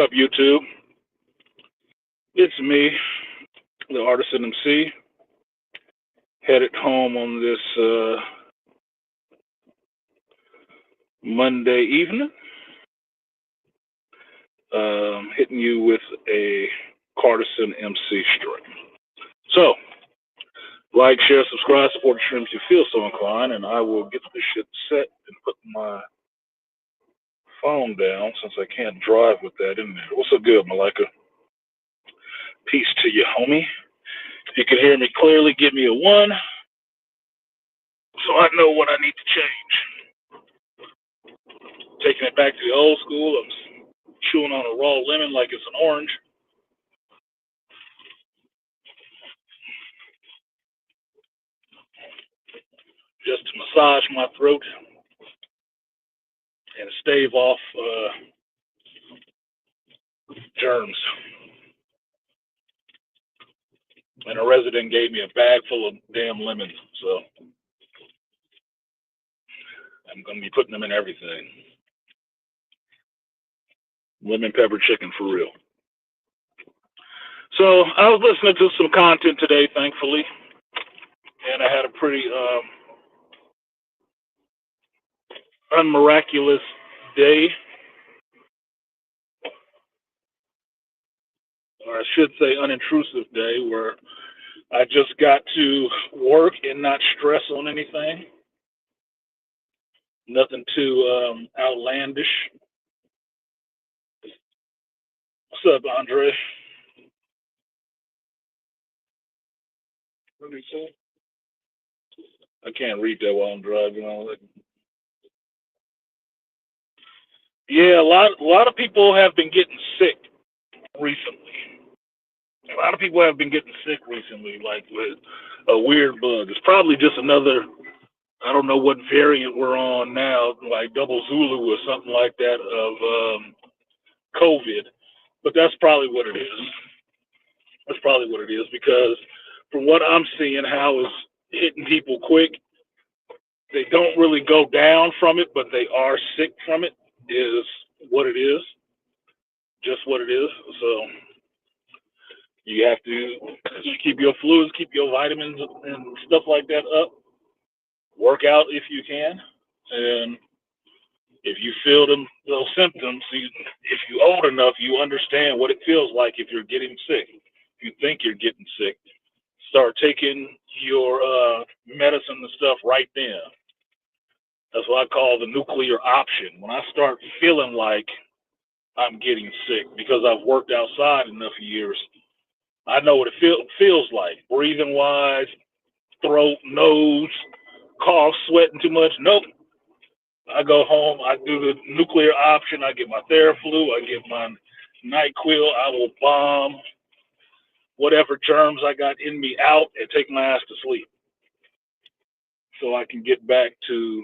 up, YouTube? It's me, the Artisan MC, headed home on this Monday evening, hitting you with a CArtisan MC stream. So, like, share, subscribe, support the streams you feel so inclined, and I will get this shit set and put my phone down since I can't drive with that in there. What's up good, Malika? Peace to you, homie. If you can hear me clearly, give me a 1 so I know what I need to change. Taking it back to the old school, I'm chewing on a raw lemon like it's an orange. Just to massage my throat and stave off germs. And a resident gave me a bag full of damn lemons, so I'm going to be putting them in everything. Lemon pepper chicken for real. So I was listening to some content today, thankfully, and I had a pretty unmiraculous day, or I should say unintrusive day, where I just got to work and not stress on anything. Nothing too outlandish. What's up, Andre? What did he say? I can't read that while I'm driving. Yeah, a lot of people have been getting sick recently. A lot of people have been getting sick recently, like with a weird bug. It's probably just another, I don't know what variant we're on now, like double Zulu or something like that of COVID. But that's probably what it is. That's probably what it is, because from what I'm seeing, how it's hitting people quick, they don't really go down from it, but they are sick from it, is what it is. Just what it is. So you have to keep your fluids, keep your vitamins and stuff like that up. Work out if you can. And if you feel those symptoms, if you're old enough, you understand what it feels like if you're getting sick. If you think you're getting sick, start taking your medicine and stuff right then. That's what I call the nuclear option. When I start feeling like I'm getting sick because I've worked outside enough years, I know what it feels like. Breathing wise, throat, nose, cough, sweating too much. Nope. I go home, I do the nuclear option, I get my Theraflu, I get my NyQuil, I will bomb whatever germs I got in me out and take my ass to sleep so I can get back to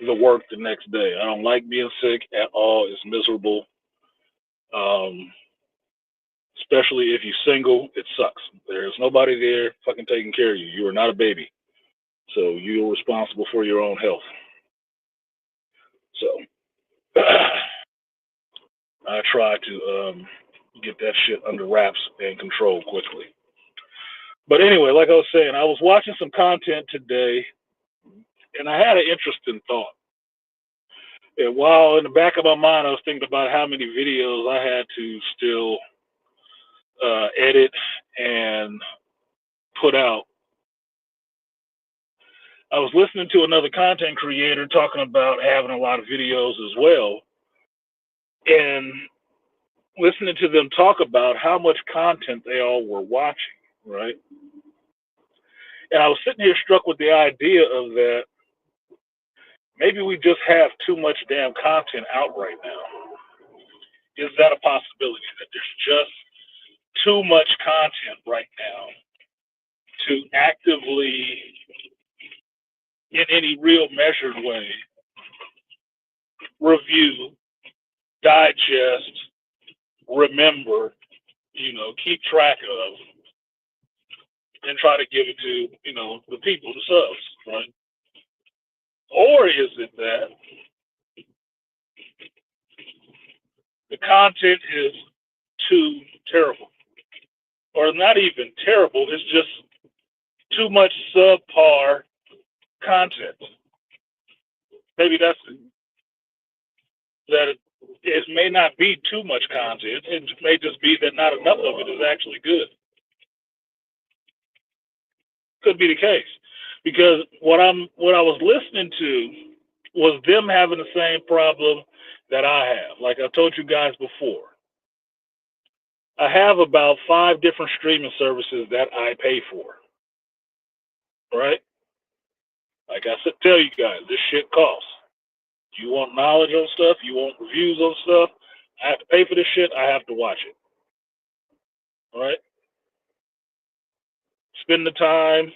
the work the next day. I don't like being sick at all. It's miserable. Especially if you're single, it sucks. There's nobody there fucking taking care of you. You are not a baby. So you're responsible for your own health. So I try to get that shit under wraps and control quickly. But anyway, like I was saying, I was watching some content today, and I had an interesting thought. And while in the back of my mind, I was thinking about how many videos I had to still edit and put out, I was listening to another content creator talking about having a lot of videos as well, and listening to them talk about how much content they all were watching, right? And I was sitting here struck with the idea of that maybe we just have too much damn content out right now. Is that a possibility, that there's just too much content right now to actively, in any real measured way, review, digest, remember, keep track of, and try to give it to, the people, the subs, right? Or is it that The content is too terrible, or not even terrible. It's just too much subpar content. Maybe that's that. It may not be too much content. It may just be that not enough of it is actually good. Could be the case, because what I was listening to was them having the same problem that I have. Like I told you guys before, I have about 5 different streaming services that I pay for. Right? Like I said, tell you guys, this shit costs. You want knowledge on stuff, you want reviews on stuff, I have to pay for this shit, I have to watch it. All right? Spend the time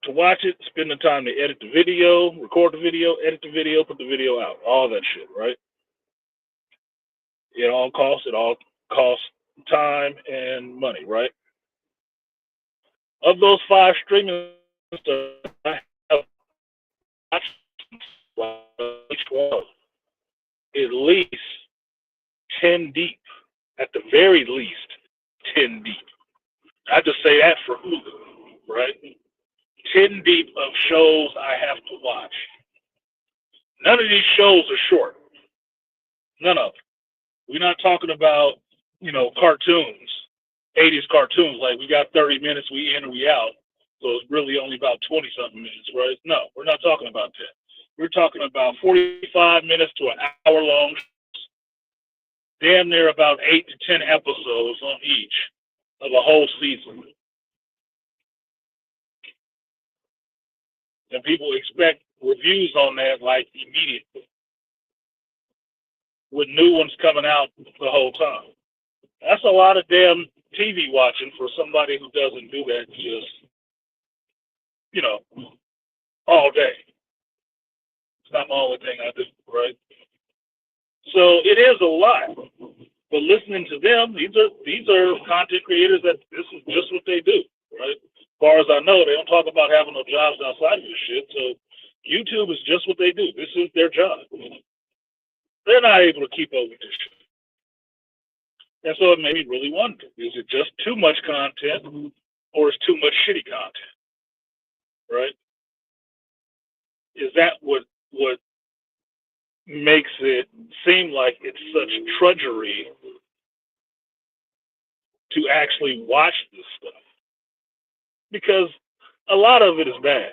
to watch it, spend the time to edit the video, record the video, edit the video, put the video out. All that shit, right? It all costs time and money, right? Of those 5 streaming stuff, I have watched each one at least 10 deep. At the very least, 10 deep. I just say that for Hulu, right? 10 deep of shows I have to watch. None of these shows are short. None of them. We're not talking about, cartoons, 80s cartoons. Like we got 30 minutes, we in and we out. So it's really only about 20 something minutes, right? No, we're not talking about that. We're talking about 45 minutes to an hour long, damn near about 8 to 10 episodes on each of a whole season. And people expect reviews on that like immediately, with new ones coming out the whole time. That's a lot of damn TV watching for somebody who doesn't do that just, all day. It's not the only thing I do, right? So it is a lot. But listening to them, these are content creators that this is just what they do, right? As far as I know, they don't talk about having no jobs outside of this shit. So YouTube is just what they do. This is their job. They're not able to keep up with this shit. And so it made me really wonder, is it just too much content or is too much shitty content? Right? Is that what makes it seem like it's such drudgery to actually watch this stuff? Because a lot of it is bad.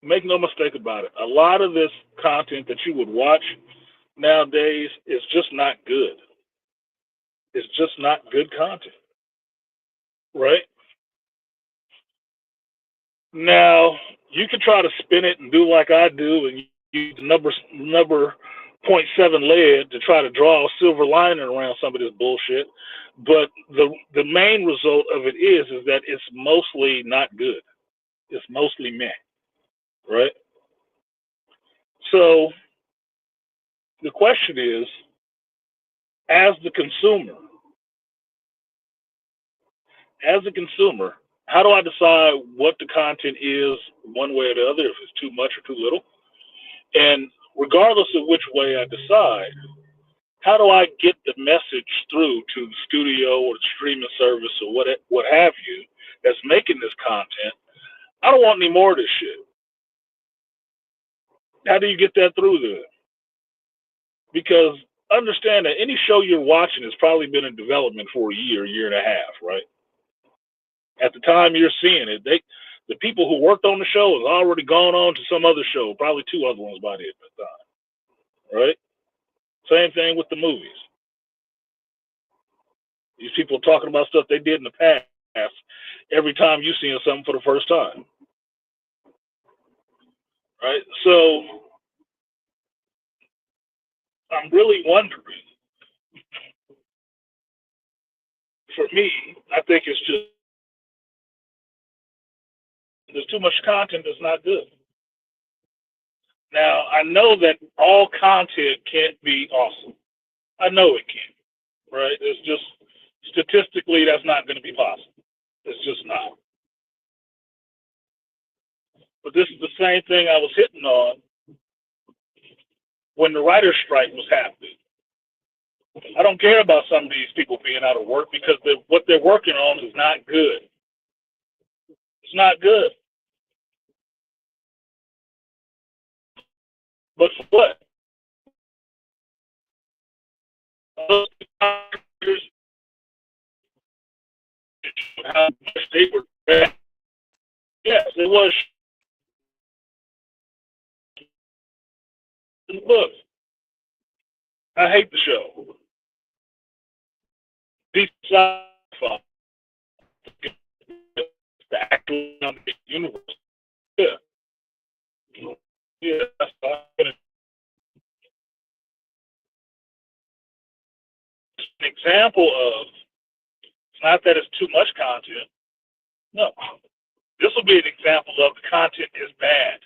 Make no mistake about it. A lot of this content that you would watch nowadays is just not good. It's just not good content. Right? Now, you can try to spin it and do like I do and use number 0.7 lead to try to draw a silver lining around some of this bullshit. But the main result of it is that it's mostly not good. It's mostly meh. Right? So the question is, as the consumer, how do I decide what the content is one way or the other, if it's too much or too little? And regardless of which way I decide, how do I get the message through to the studio or the streaming service or what have you that's making this content? I don't want any more of this shit. How do you get that through there? Because understand that any show you're watching has probably been in development for a year and a half, right? At the time you're seeing it, the people who worked on the show have already gone on to some other show, probably 2 other ones by the end of the time, right? Same thing with the movies. These people are talking about stuff they did in the past every time you see something for the first time, right? So I'm really wondering. For me, I think it's just there's too much content that's not good. Now, I know that all content can't be awesome. I know it can't, right? It's just statistically that's not going to be possible. It's just not. But this is the same thing I was hitting on when the writer's strike was happening. I don't care about some of these people being out of work because what they're working on is not good. It's not good. But for what? How much they were bad. Yes, it was in the books. I hate the show. Deep sci-fi, the actual universe. Yeah, yeah. That's an example of. It's not that it's too much content. No, this will be an example of the content is bad.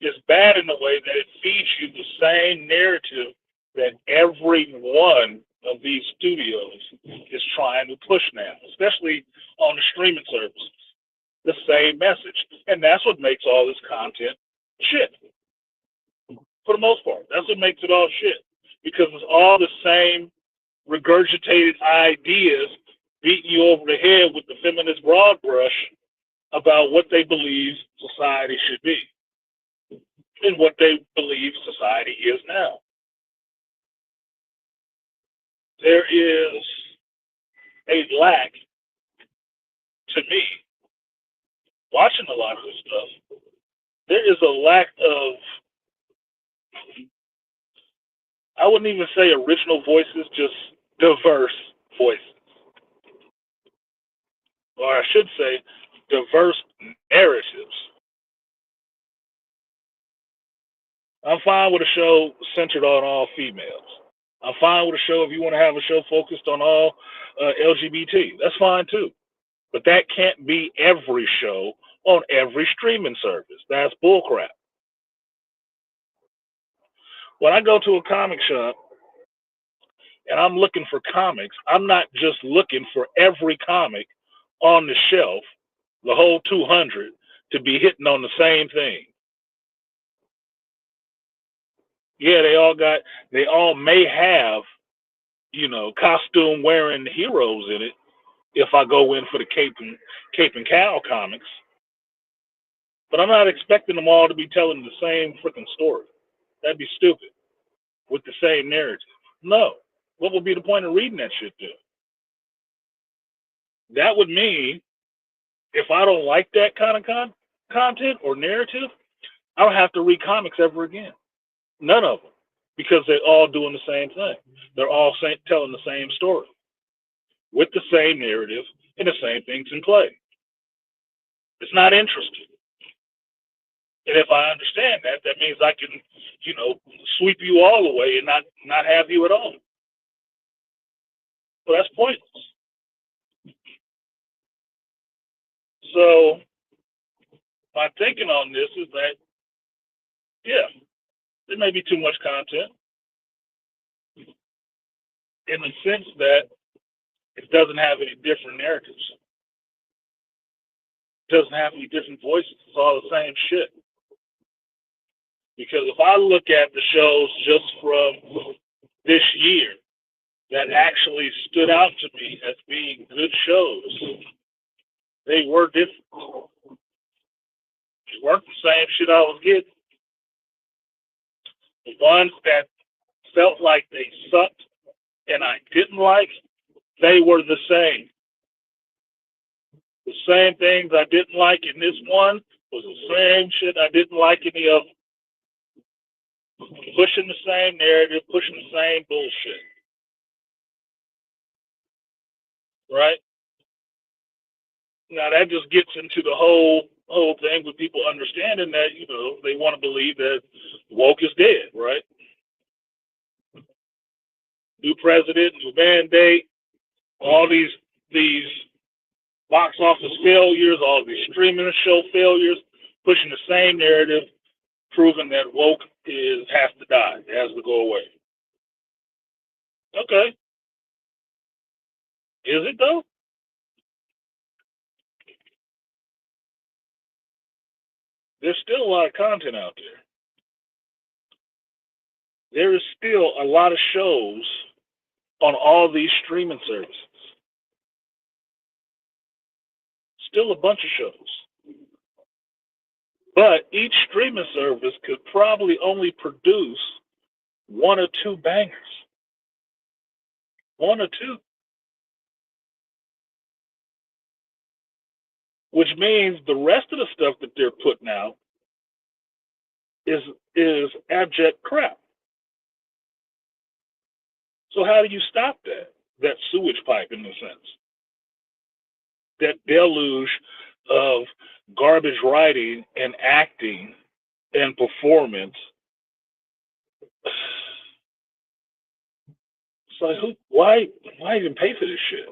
It's bad in the way that it feeds you the same narrative that every one of these studios is trying to push now, especially on the streaming services. The same message. And that's what makes all this content shit, for the most part. That's what makes it all shit. Because it's all the same regurgitated ideas beating you over the head with the feminist broad brush about what they believe society should be and what they believe society is now. There is a lack, to me, watching a lot of this stuff, there is a lack of, I wouldn't even say original voices, just diverse voices. Or I should say, diverse narratives. I'm fine with a show centered on all females. I'm fine with a show if you want to have a show focused on all LGBT. That's fine too. But that can't be every show on every streaming service. That's bullcrap. When I go to a comic shop and I'm looking for comics, I'm not just looking for every comic on the shelf, the whole 200, to be hitting on the same thing. Yeah, they all may have, costume wearing heroes in it if I go in for the Cape and Cow comics. But I'm not expecting them all to be telling the same freaking story. That'd be stupid with the same narrative. No. What would be the point of reading that shit then? That would mean if I don't like that kind of content or narrative, I don't have to read comics ever again. None of them. Because they're all doing the same thing. They're all telling the same story with the same narrative and the same things in play. It's not interesting. And if I understand that, that means I can, sweep you all away and not have you at all. So that's pointless. So my thinking on this is that, yeah, there may be too much content in the sense that it doesn't have any different narratives. It doesn't have any different voices. It's all the same shit. Because if I look at the shows just from this year that actually stood out to me as being good shows, they were different. They weren't the same shit I was getting. The ones that felt like they sucked and I didn't like, they were the same. The same things I didn't like in this one was the same shit I didn't like in the other. Pushing the same narrative, pushing the same bullshit. Right? Now that just gets into the whole thing with people understanding that, they want to believe that woke is dead, right? New president, new mandate, all these box office failures, all these streaming show failures, pushing the same narrative, proving that woke has to die, it has to go away. Okay. Is it though? There's still a lot of content out there. there is still a lot of shows on all these streaming services. Still a bunch of shows. But each streaming service could probably only produce one or two bangers. One or two. Which means the rest of the stuff that they're putting out is abject crap. So how do you stop that? That sewage pipe, in a sense. That deluge of garbage writing and acting and performance. It's like, why even pay for this shit?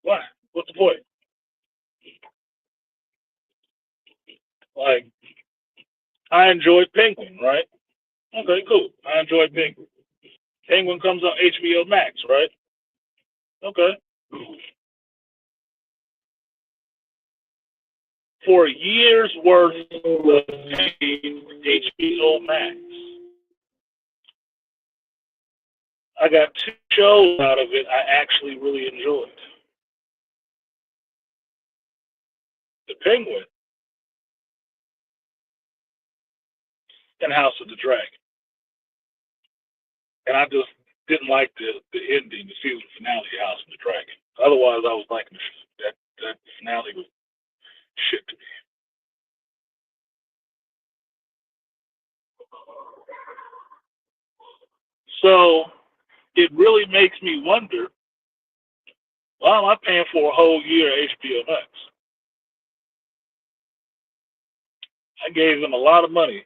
Why? What's the point? Like, I enjoyed Penguin, right? Okay, cool. I enjoyed Penguin. Penguin comes on HBO Max, right? Okay. For a year's worth of HBO Max, I got two shows out of it I actually really enjoyed. The Penguin and House of the Dragon. And I just didn't like the ending, the season finale of House of the Dragon. Otherwise, I was liking that finale was shit to me. So it really makes me wonder, why am I paying for a whole year of HBO Max? I gave them a lot of money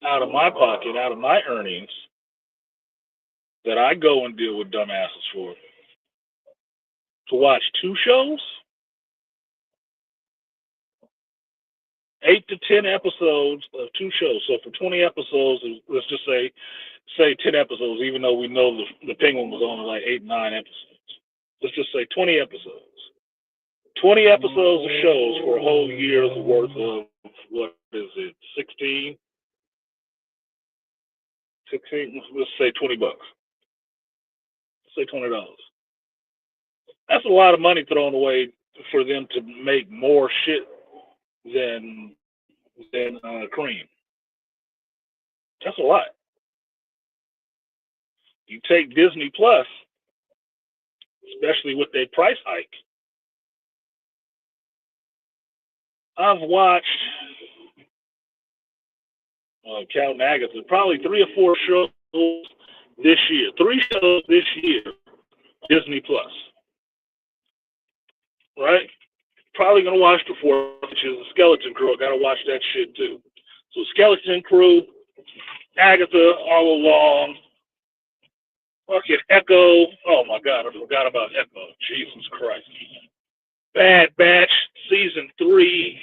out of my pocket, out of my earnings, that I go and deal with dumbasses for, to watch two shows, 8 to 10 episodes of two shows. So for 20 episodes, let's just say 10 episodes, even though we know the Penguin was only like 8, 9 episodes. Let's just say 20 episodes. 20 episodes of shows for a whole year's worth of, what is it, 16? 16? Let's say $20. Let's say $20. That's a lot of money thrown away for them to make more shit than Cream. That's a lot. You take Disney Plus, especially with their price hike. I've watched, counting Agatha, probably 3 or 4 shows this year. 3 shows this year, Disney Plus. Right? Probably gonna watch the 4th, which is the Skeleton Crew. I gotta watch that shit too. So Skeleton Crew, Agatha all along. Fucking Echo. Oh my god, I forgot about Echo. Jesus Christ. Bad Batch, season 3.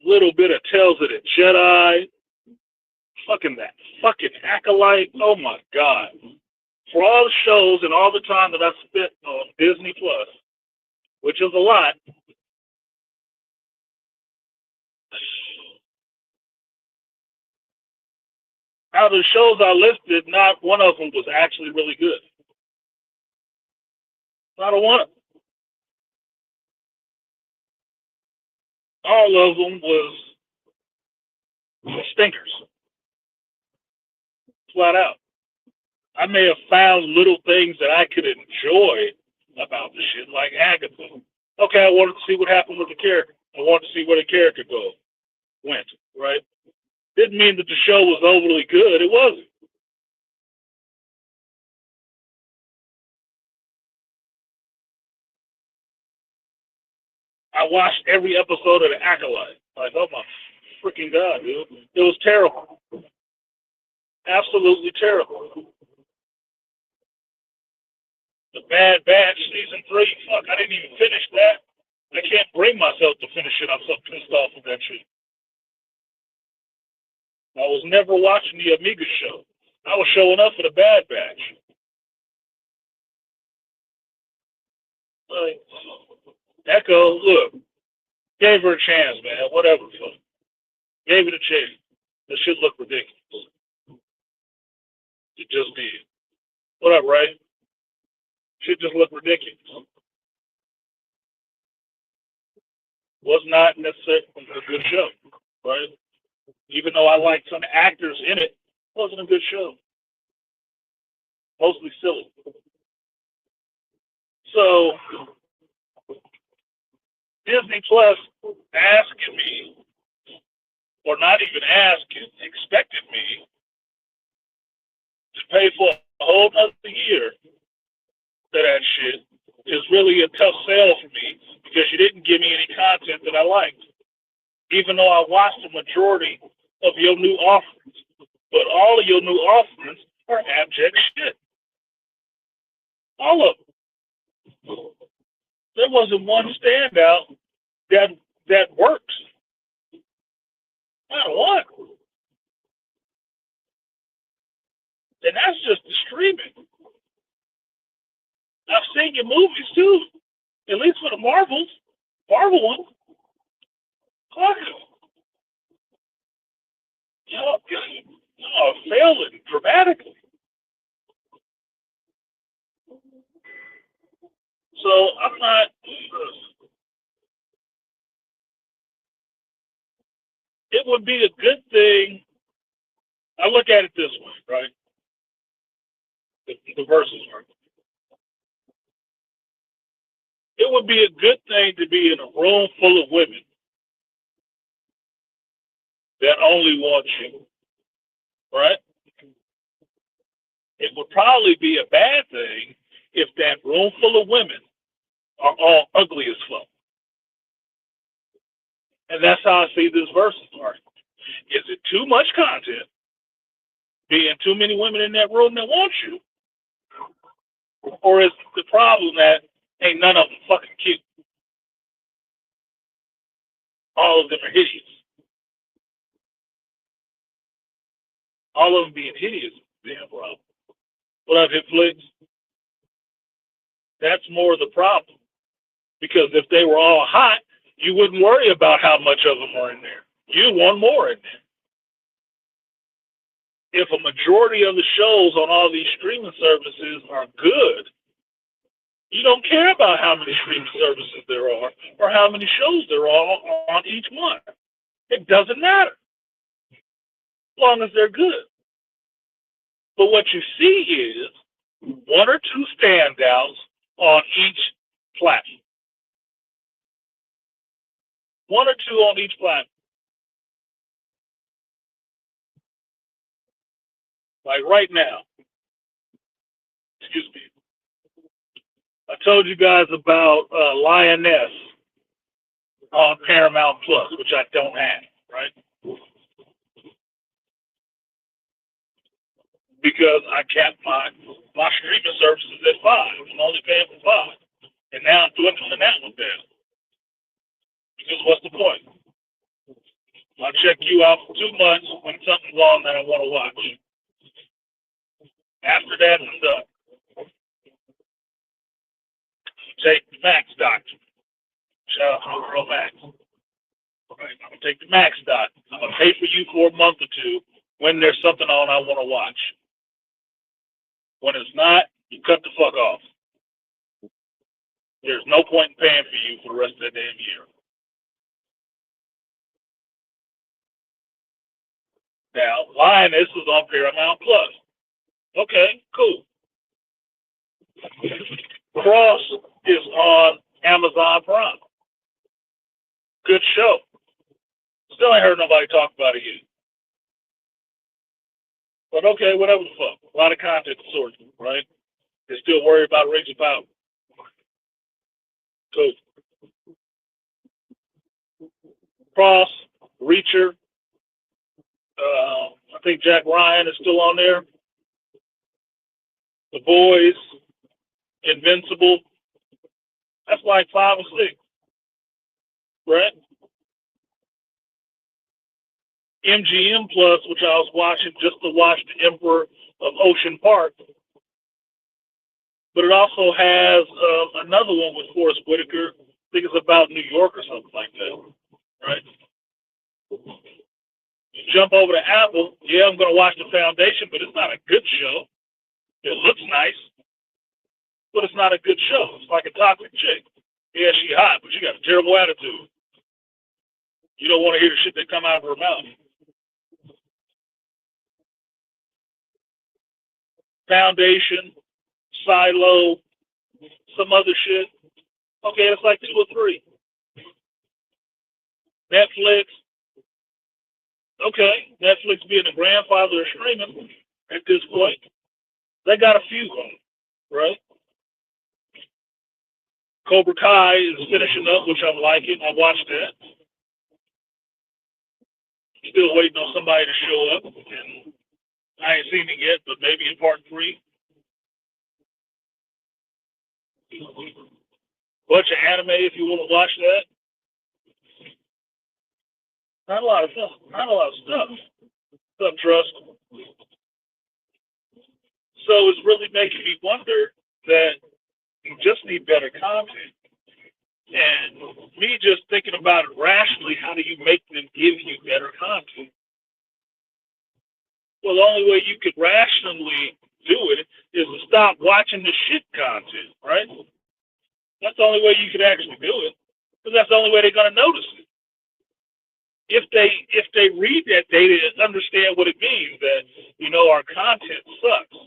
Little bit of Tales of the Jedi. Fucking that fucking Acolyte. Oh my god. For all the shows and all the time that I spent on Disney Plus, which is a lot, out of the shows I listed, not one of them was actually really good. Not a one of them. All of them was stinkers, flat out. I may have found little things that I could enjoy about the shit, like Agatha. Okay, I wanted to see what happened with the character. I wanted to see where the character went, right? Didn't mean that the show was overly good. It wasn't. I watched every episode of The Acolyte. Like, oh my freaking god, dude. It was terrible. Absolutely terrible. The Bad Batch season 3, fuck, I didn't even finish that. I can't bring myself to finish it. I'm so pissed off with that shit. I was never watching the Amiga show. I was showing up for the Bad Batch. Like, Echo, look, gave her a chance, man. Whatever. Fuck. Gave it a chance. The shit looked ridiculous. It just did. What up, Ray? Shit just looked ridiculous. Was not necessarily a good show, right? Even though I liked some actors in it, wasn't a good show. Mostly silly. So Disney Plus asking me, or not even asking, expected me to pay for a whole other year for that shit is really a tough sell for me because you didn't give me any content that I liked. Even though I watched the majority of your new offerings, but all of your new offerings are abject shit. All of them. There wasn't one standout that works. Not one. And that's just the streaming. I've seen your movies too, at least for the Marvel ones. Fuck them. Y'all failing dramatically. So I'm not. It would be a good thing. I look at it this way, right? The verses are. It would be a good thing to be in a room full of women that only want you, right? It would probably be a bad thing if that room full of women are all ugly as fuck. And that's how I see this versus argument. Is it too much content, being too many women in that room that want you? Or is the problem that ain't none of them fucking cute? All of them are hideous. All of them being hideous, damn problem. What up, Hitflix? That's more the problem. Because if they were all hot, you wouldn't worry about how much of them are in there. You want more in there. If a majority of the shows on all these streaming services are good, you don't care about how many streaming services there are or how many shows there are on each one. It doesn't matter as long as they're good. But what you see is one or two standouts on each platform. One or two on each platform. Like right now, excuse me, I told you guys about Lioness on Paramount Plus, which I don't have, right? Because I capped my streaming services at $5. I'm only paying for $5. And now I'm dwindling that one down. Because what's the point? I'll check you out for 2 months when something's on that I want to watch. After that, I'm done. Take the Max Doctor. Shout out to Girl Max. Right. I'm going to take the Max Doc. I'm going to pay for you for a month or two when there's something on I want to watch. When it's not, you cut the fuck off. There's no point in paying for you for the rest of the damn year. Now, Lioness is on Paramount Plus. Okay, cool. Cross is on Amazon Prime. Good show. Still ain't heard nobody talk about it yet. But okay, whatever the fuck. A lot of content to sort through, right? They still worry about Rings of Power. Cool. Cross, Reacher. I think Jack Ryan is still on there. The Boys, Invincible. That's like 5 or 6, right? MGM Plus, which I was watching just to watch The Emperor of Ocean Park. But it also has another one with Forrest Whitaker. I think it's about New York or something like that, right? You jump over to Apple. Yeah, I'm gonna watch The Foundation, but it's not a good show. It looks nice, but it's not a good show. It's like a toxic chick. Yeah, she hot, but she got a terrible attitude. You don't want to hear the shit that come out of her mouth. Foundation, Silo, some other shit. Okay, it's like 2 or 3. Netflix. Okay, Netflix being the grandfather of streaming at this point. They got a few on it, right? Cobra Kai is finishing up, which I'm liking. I watched that. Still waiting on somebody to show up. And I ain't seen it yet, but maybe in part 3. Bunch of anime if you want to watch that. Not a lot of stuff. Not a lot of stuff. Some trust. So it's really making me wonder that you just need better content. And me just thinking about it rationally, how do you make them give you better content? Well, the only way you could rationally do it is to stop watching the shit content, right? That's the only way you could actually do it, because that's the only way they're going to notice it. If they read that data and understand what it means, that our content sucks,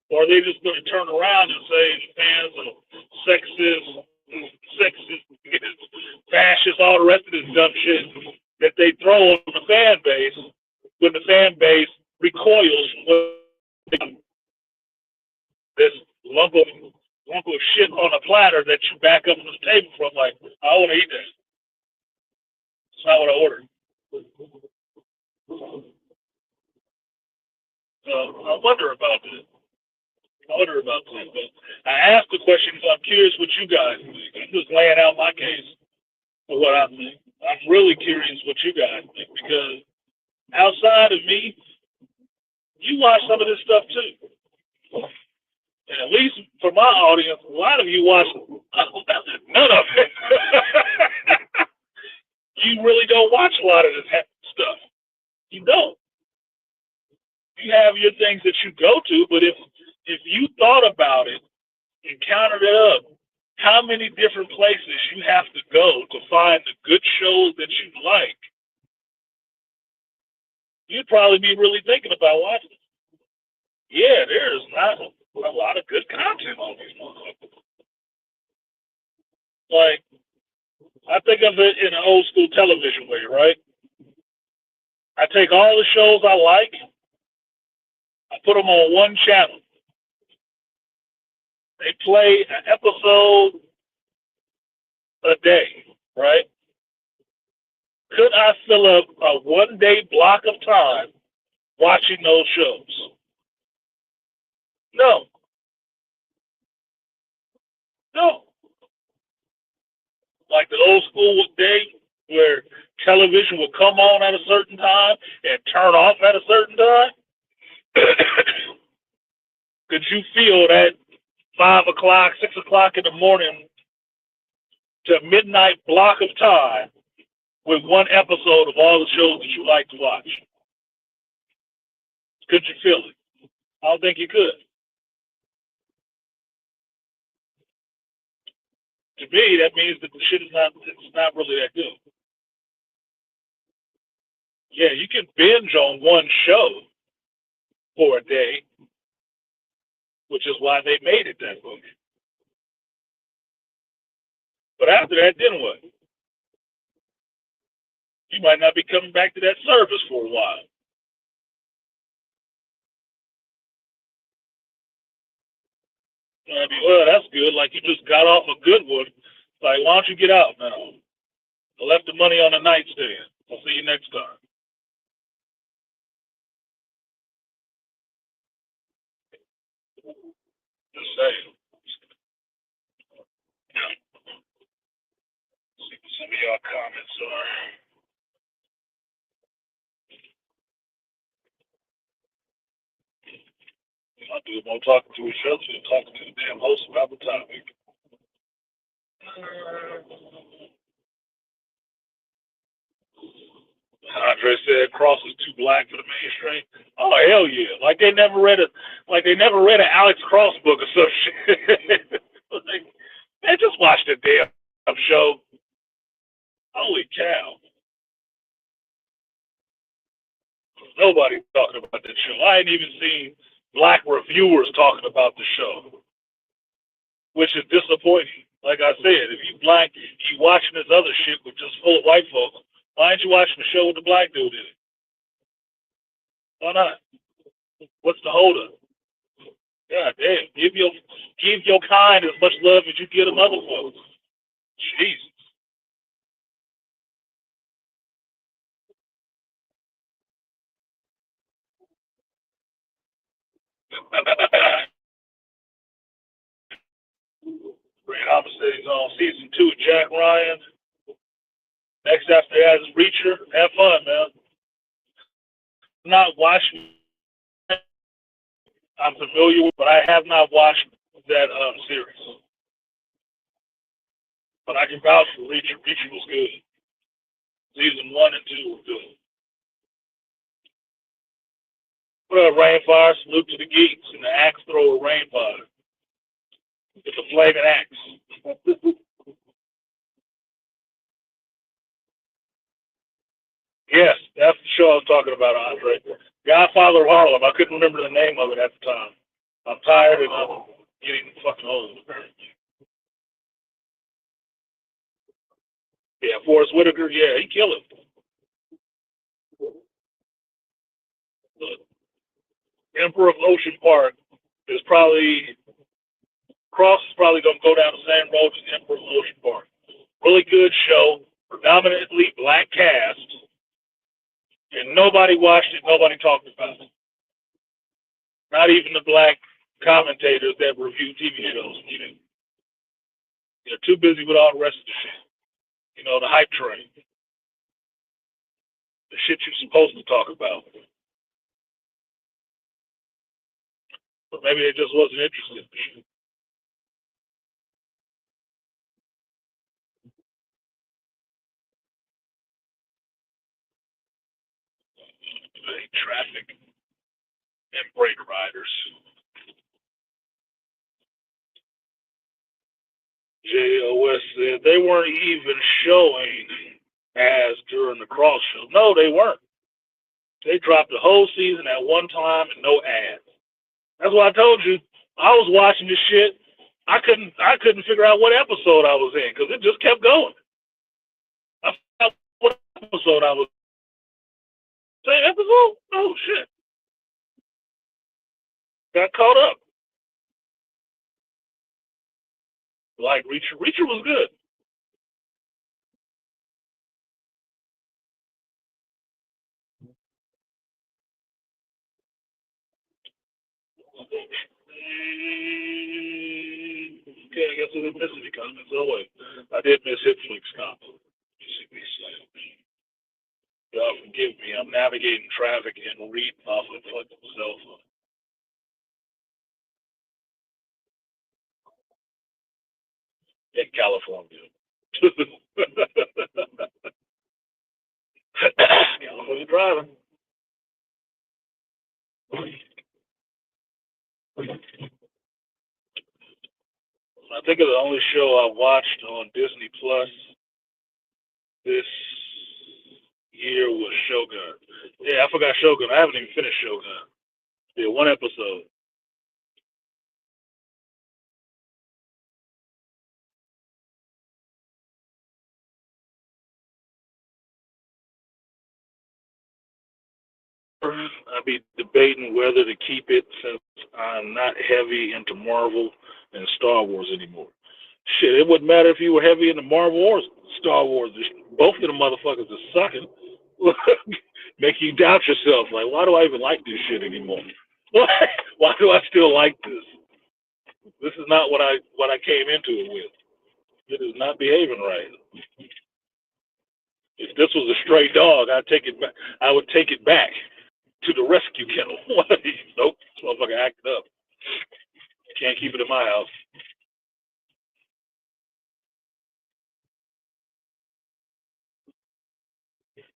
or they just going to turn around and say the fans are sexist, fascist, all the rest of this dumb shit that they throw on the fan base when the fan base recoils from this lump of shit on a platter that you back up on the table from. Like, I want to eat that. It's not what I ordered. So I wonder about this. I wonder about that. But I asked the question because I'm curious what you guys think. I'm just laying out my case for what I think. I'm really curious what you guys think, because outside of me, you watch some of this stuff too. And at least for my audience, a lot of you watch none of it. You really don't watch a lot of this stuff. You don't. You have your things that you go to, but if you thought about it and counted it up, how many different places you have to go to find the good shows that you like, you'd probably be really thinking about watching it. Yeah, there's not a lot of good content on these motherfuckers. Like, I think of it in an old school television way, right? I take all the shows I like, I put them on one channel. They play an episode a day, right? Could I fill up a 1-day block of time watching those shows? No. No. Like the old school day where television would come on at a certain time and turn off at a certain time. Could you feel that 5 o'clock, 6 o'clock in the morning to midnight block of time with one episode of all the shows that you like to watch? Could you feel it? I don't think you could. To me, that means that the shit is not really that good. Yeah, you can binge on one show for a day, which is why they made it that way. But after that, then what? You might not be coming back to that service for a while. I mean, well, that's good. Like, you just got off a good one. Like, why don't you get out now? I left the money on the nightstand. I'll see you next time. Just saying. See what some of y'all comments are. I'll do more talking to each other than talking to the damn host about the topic. Andre said Cross is too black for the mainstream. Oh hell yeah! Like they never read an Alex Cross book or some shit. Like, man, just watch the damn show. Holy cow! Nobody talking about that show. I ain't even seen black reviewers talking about the show, which is disappointing. Like I said, if you black, you watching this other shit with just full of white folks. Why ain't you watching the show with the black dude in it? Why not? What's the holdup? God damn, give your kind as much love as you give them other folks. Jesus. Great Homicides on season 2 of Jack Ryan. Next after that is Reacher. Have fun, man. Not watching. I'm familiar with, but I have not watched that series. But I can vouch for Reacher. Reacher was good. Season 1 and 2 were good. What up, Rainfire? Salute to the geeks and the axe thrower Rainfire. It's a flaming axe. Yes, that's the show I was talking about, Andre. Godfather of Harlem. I couldn't remember the name of it at the time. I'm tired and I'm getting fucking old. Yeah, Forrest Whitaker. Yeah, he killed it. The Emperor of Ocean Park is probably Cross is probably going to go down the same road as the Emperor of Ocean Park. Really good show, predominantly black cast, and nobody watched it. Nobody talked about it. Not even the black commentators that review TV shows. They're too busy with all the rest of the shit. The hype train, the shit you're supposed to talk about. But maybe they just wasn't interested in the shit. Traffic and brake riders. JOS said they weren't even showing ads during the cross show. No, they weren't. They dropped the whole season at one time and no ads. That's what I told you. I was watching this shit. I couldn't figure out what episode I was in because it just kept going. I forgot what episode I was. Same episode? Oh shit! Got caught up. Like Reacher. Reacher was good. Okay, I guess I didn't miss any comments. Oh wait, I did miss Hitflix comments. Y'all forgive me. I'm navigating traffic and reading off of fucking cell phone in California. California driving. I think of the only show I watched on Disney Plus this year was Shogun. Yeah, I forgot Shogun. I haven't even finished Shogun. Yeah, one episode. I'd be debating whether to keep it since I'm not heavy into Marvel and Star Wars anymore. Shit, it wouldn't matter if you were heavy into Marvel or Star Wars. Both of the motherfuckers are sucking. Make you doubt yourself. Like, why do I even like this shit anymore? Why do I still like this? This is not what I came into it with. It is not behaving right. If this was a stray dog, I'd take it back. I would take it back to the rescue kennel. Nope, this motherfucker acted up. Can't keep it in my house.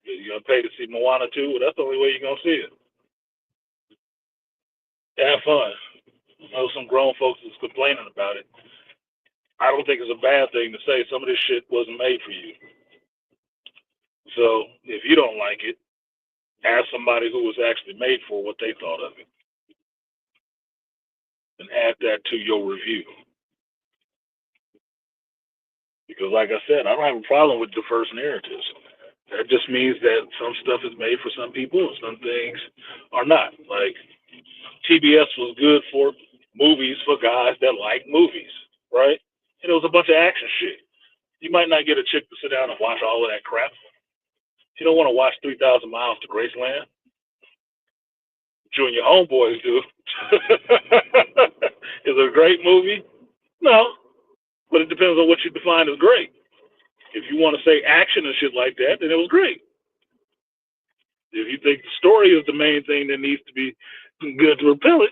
You're gonna pay to see Moana 2? Well, that's the only way you're gonna see it. Have fun. I know some grown folks is complaining about it. I don't think it's a bad thing to say some of this shit wasn't made for you. So if you don't like it, ask somebody who was actually made for what they thought of it, and add that to your review. Because, like I said, I don't have a problem with diverse narratives. That just means that some stuff is made for some people and some things are not. Like TBS was good for movies for guys that like movies, right? And it was a bunch of action shit. You might not get a chick to sit down and watch all of that crap. You don't want to watch 3,000 Miles to Graceland. You and your homeboys do. Is it a great movie? No, but it depends on what you define as great. If you want to say action and shit like that, then it was great. If you think the story is the main thing that needs to be good to repel it,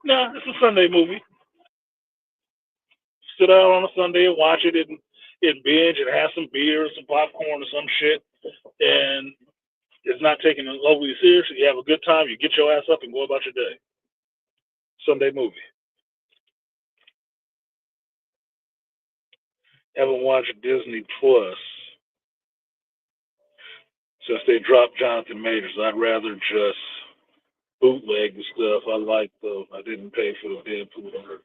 nah, it's a Sunday movie. Sit out on a Sunday and watch it and binge and have some beer, some popcorn or some shit, and it's not taking it overly seriously. You have a good time, you get your ass up and go about your day. Sunday movie. Haven't watched Disney Plus since they dropped Jonathan Majors. I'd rather just bootleg the stuff. I didn't pay for the Deadpool.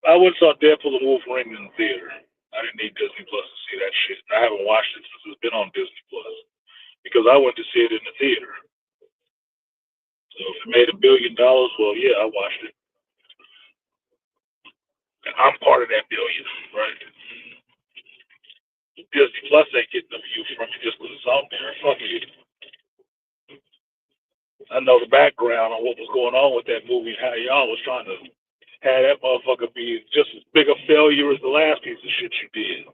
I went and saw Deadpool and Wolverine in the theater. I didn't need Disney Plus to see that shit. I haven't watched it since it's been on Disney Plus because I went to see it in the theater. So if it made $1 billion, well, yeah, I watched it. And I'm part of that billion, right? Disney Plus ain't getting a view from you just because it's on there. Fuck you. I know the background on what was going on with that movie and how y'all was trying to have that motherfucker be just as big a failure as the last piece of shit you did.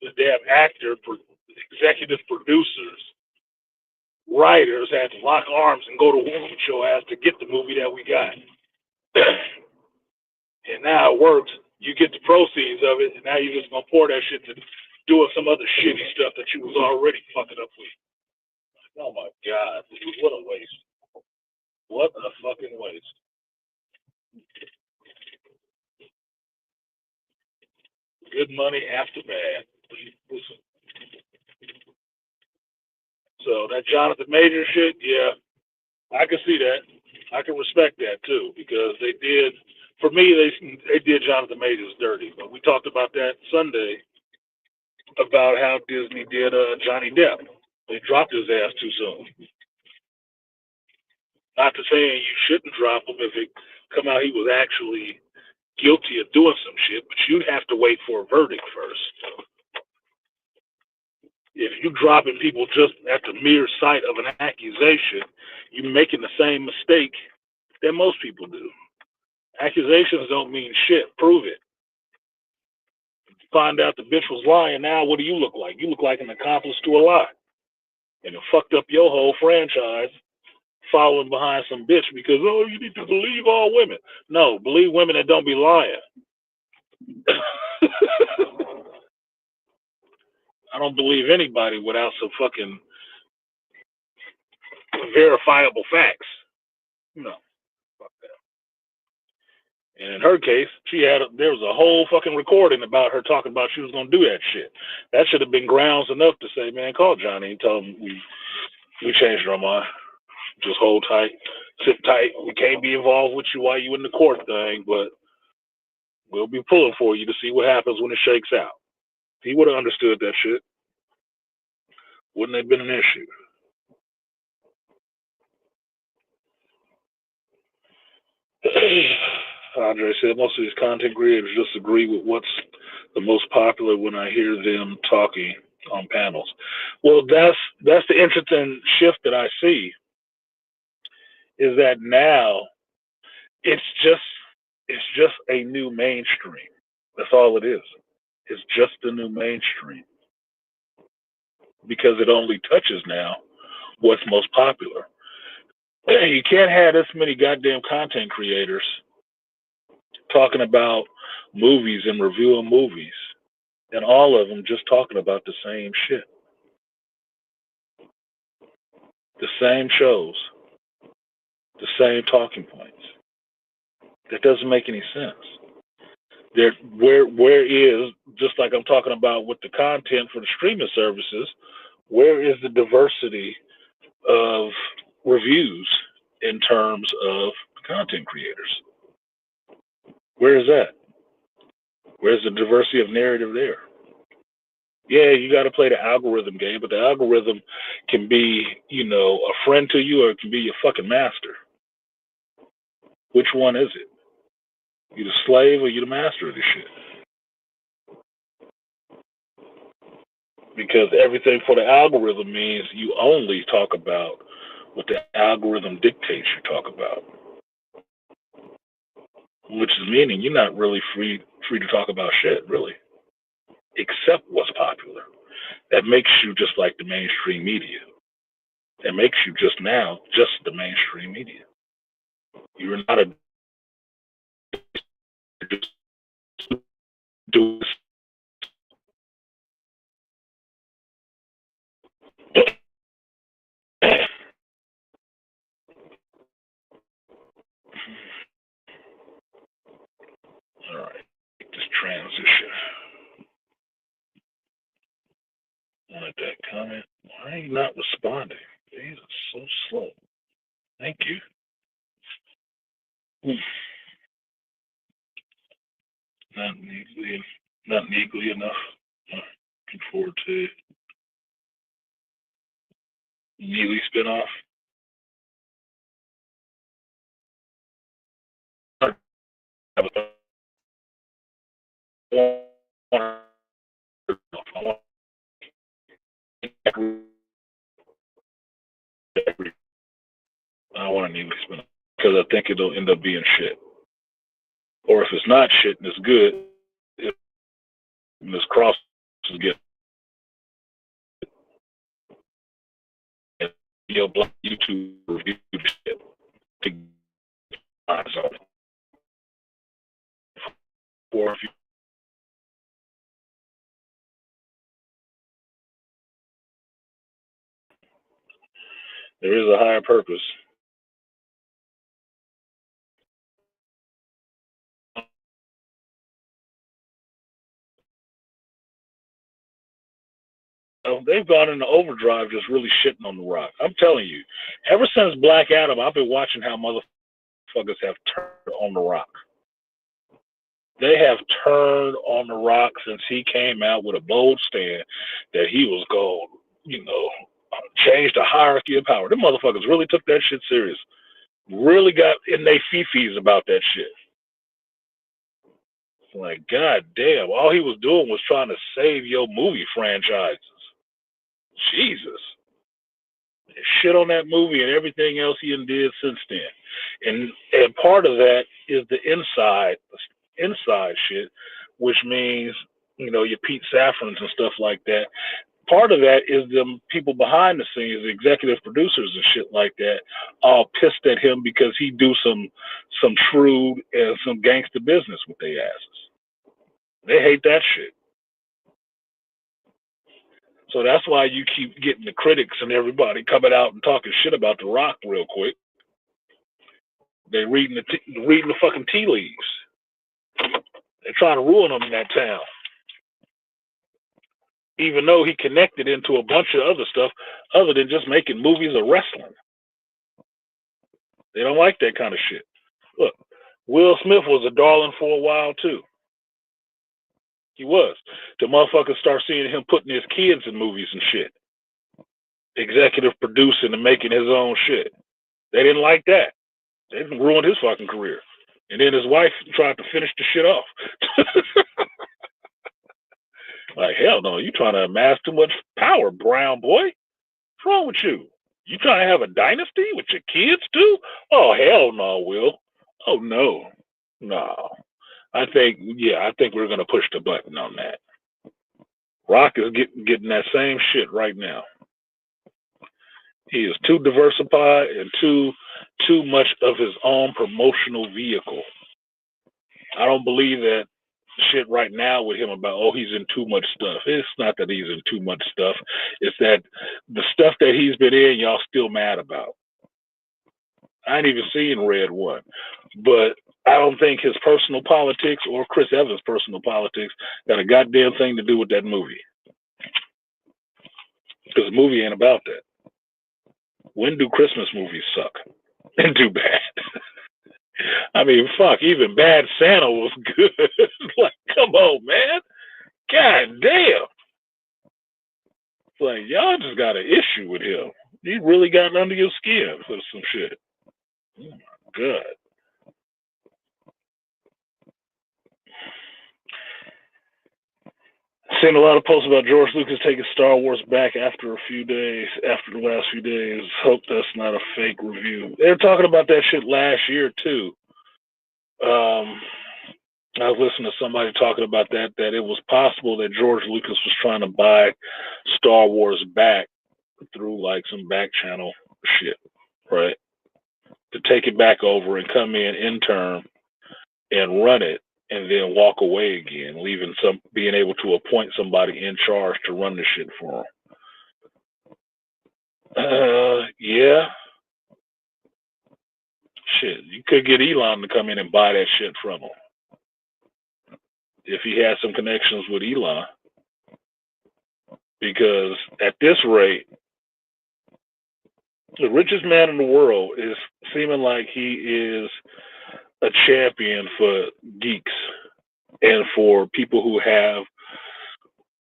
The damn executive producers, writers had to lock arms and go to war with your ass to get the movie that we got. And now it works. You get the proceeds of it, and now you're just gonna pour that shit to doing some other shitty stuff that you was already fucking up with. Oh my god, what a waste. What a fucking waste. Good money after bad. So that Jonathan Major shit, yeah, I can see that. I can respect that too, because they did, for me, they did Jonathan Majors dirty. But we talked about that Sunday about how Disney did Johnny Depp. They dropped his ass too soon. Not to say you shouldn't drop him if it come out he was actually guilty of doing some shit, but you'd have to wait for a verdict first. If you dropping people just at the mere sight of an accusation, you're making the same mistake that most people do. Accusations don't mean shit. Prove it. Find out the bitch was lying. Now what do you look like? You look like an accomplice to a lie. And it fucked up your whole franchise following behind some bitch because, oh, you need to believe all women. No, believe women that don't be lying. I don't believe anybody without some fucking verifiable facts. No, fuck that. And in her case, there was a whole fucking recording about her talking about she was gonna do that shit. That should have been grounds enough to say, man, call Johnny and tell him we changed our mind. Just hold tight, sit tight. We can't be involved with you while you in the court thing, but we'll be pulling for you to see what happens when it shakes out. He would have understood that shit. Wouldn't have been an issue. Andre said most of these content creators just agree with what's the most popular when I hear them talking on panels. Well, that's the interesting shift that I see. Is that now it's just a new mainstream. That's all it is. It's just a new mainstream because it only touches now what's most popular. You can't have this many goddamn content creators talking about movies and reviewing movies and all of them just talking about the same shit, the same shows, the same talking points. That doesn't make any sense. There, where is, just like I'm talking about with the content for the streaming services, where is the diversity of reviews in terms of content creators? Where is that? Where's the diversity of narrative there? Yeah, you got to play the algorithm game, but the algorithm can be, a friend to you, or it can be your fucking master. Which one is it? You the slave or you the master of this shit? Because everything for the algorithm means you only talk about what the algorithm dictates you talk about, which is meaning you're not really free to talk about shit, really, except what's popular. That makes you just like the mainstream media. That makes you just the mainstream media. You're not a do. All right, this transition. Wanted that comment. Why are you not responding? These are so slow. Thank you. Not neatly enough. Looking forward to Neely spinoff. I want a Neely spinoff because I think it'll end up being shit. Or if it's not shit and it's good, this cross is getting black YouTube review shit to find something. Or if you there is a higher purpose. They've gone into overdrive just really shitting on The Rock. I'm telling you, ever since Black Adam, I've been watching how motherfuckers have turned on The Rock. They have turned on The Rock since he came out with a bold stand that he was going, change the hierarchy of power. Them motherfuckers really took that shit serious. Really got in they fifis about that shit. Like, god damn, all he was doing was trying to save your movie franchises. Jesus. Shit on that movie and everything else he did since then. And part of that is the inside shit, which means, your Pete Safrans and stuff like that. Part of that is them people behind the scenes, the executive producers and shit like that, all pissed at him because he do some shrewd and some gangster business with their asses. They hate that shit. So that's why you keep getting the critics and everybody coming out and talking shit about The Rock real quick. They reading the fucking tea leaves. They're trying to ruin him in that town. Even though he connected into a bunch of other stuff other than just making movies or wrestling. They don't like that kind of shit. Look, Will Smith was a darling for a while too. He was. The motherfuckers start seeing him putting his kids in movies and shit. Executive producing and making his own shit. They didn't like that. They ruined his fucking career. And then his wife tried to finish the shit off. Like, hell no, you trying to amass too much power, brown boy. What's wrong with you? You trying to have a dynasty with your kids too? Oh, hell no, Will. Oh, no. No. I think we're going to push the button on that. Rock is getting that same shit right now. He is too diversified and too much of his own promotional vehicle. I don't believe that shit right now with him about, oh, he's in too much stuff. It's not that he's in too much stuff. It's that the stuff that he's been in, y'all still mad about. I ain't even seen Red One, but I don't think his personal politics or Chris Evans' personal politics got a goddamn thing to do with that movie. Because the movie ain't about that. When do Christmas movies suck and do bad? I mean, fuck, even Bad Santa was good. Like, come on, man. God damn. It's like, y'all just got an issue with him. He really got under your skin for some shit. Oh, my God. Seen a lot of posts about George Lucas taking Star Wars back after the last few days. Hope that's not a fake review. They were talking about that shit last year, too. I was listening to somebody talking about that it was possible that George Lucas was trying to buy Star Wars back through like some back channel shit, right? To take it back over and come in interim and run it and then walk away again, being able to appoint somebody in charge to run the shit for him. Yeah. Shit, you could get Elon to come in and buy that shit from him. If he had some connections with Elon. Because at this rate, the richest man in the world is seeming like he is a champion for geeks and for people who have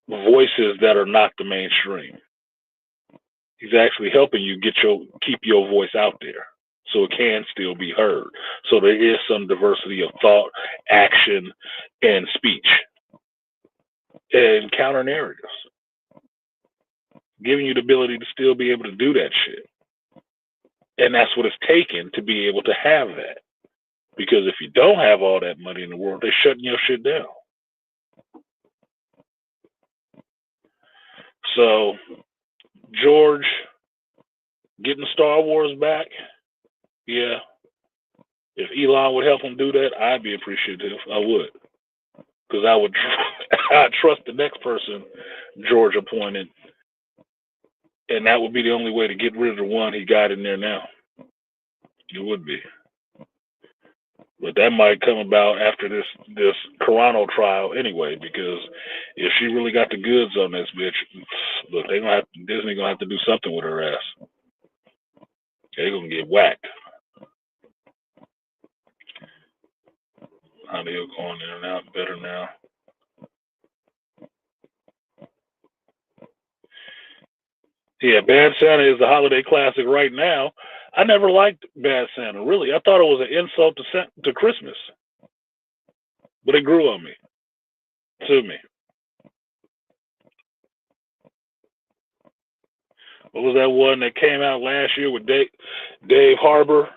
voices that are not the mainstream. He's actually helping you keep your voice out there so it can still be heard. So there is some diversity of thought, action, and speech and counter narratives, giving you the ability to still be able to do that shit. And that's what it's taken to be able to have that. Because if you don't have all that money in the world, they're shutting your shit down. So, George getting Star Wars back, yeah. If Elon would help him do that, I'd be appreciative. I would. Because I'd trust the next person George appointed. And that would be the only way to get rid of the one he got in there now. It would be. But that might come about after this Toronto trial anyway, because if she really got the goods on this bitch, look, Disney gonna have to do something with her ass. They're gonna get whacked. Audio going in and out better now. Yeah, Bad Santa is the holiday classic right now. I never liked Bad Santa, really. I thought it was an insult to Christmas. But it grew on me. To me. What was that one that came out last year with Dave Harbour?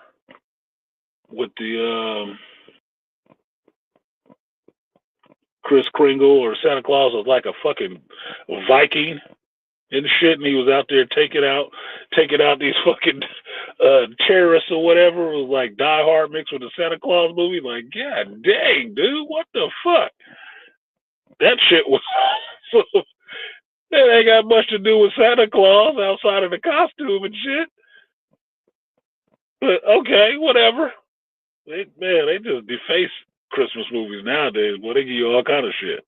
With the Kris Kringle, or Santa Claus was like a fucking Viking and shit, and he was out there taking out these fucking terrorists or whatever. It was like Die Hard mixed with a Santa Claus movie. Like, god dang, dude, what the fuck? That shit was that ain't got much to do with Santa Claus outside of the costume and shit. But okay, whatever. They just deface Christmas movies nowadays. Boy, they give you all kind of shit.